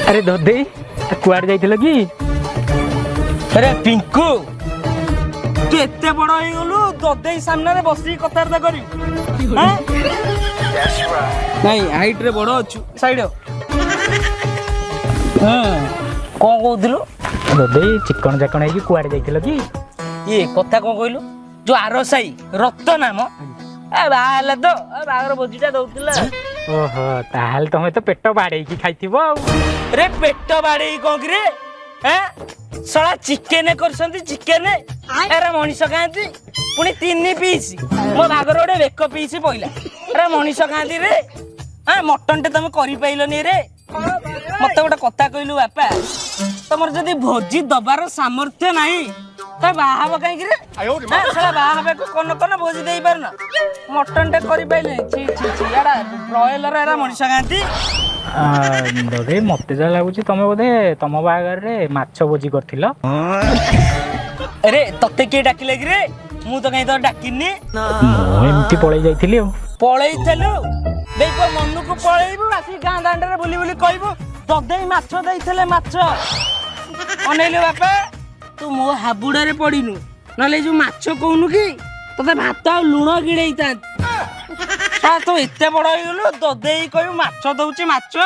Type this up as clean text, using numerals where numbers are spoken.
अरे ददे कुआड़ जाइथिल कि? अरे पिंकू तू एते बड़ हो गलु ददे सामने रे बसी कथार्ता करी नहीं हाइट रे बड़ अछु साइड कौन कहूलु ददे चिकन जाकण है कि कुआड़ जाइथिल कि? ये कथा कौन कहलु जो आर साई रक्त नाम बाहर तो बाहर भोजीटा दौला ओहो ताहल तमे तो पेट बाड़े की खाइथिबो। रे पेट बाड़े कौन कि रे सला चिकेन करसंती चिकेन अरे मनीष खाती पुणी 3 पीस मो भागर गोटे बेक पीस पइला अरे मनीष खाती रे मटन टे तुम करि पाइलनी रे मत गोटे कथा कहलु बापा तुमर जदि भोजी दबार सामर्थ्य नाही तो बाहाब कहीं रे सला बाहाबे को कोन कोन भोजी देई पारना मटन टे करि पाइले छी छी छी याडा ब्रॉयलर एरा मनीष खाती ददे मते जा लागुची तमे बोधे तम बागर रे माछ भोजी करथिलो। अरे तते के डाकिले कि रे मु तो कहीं तो डाकिनी मो एमती पळै जाइथिली पळैथलु देखो मनु को पळैबु आसी गां दांडे रे बुली बुली कहबु ददे माछ देइथले माछ अनेले बापा तू मो हाबुडा रे पडिनु नले जो माछ कहनु कि तते भात आ लुण गिळैता तो एते बड़ हो गलु ददे कहबु माछ दउची माछ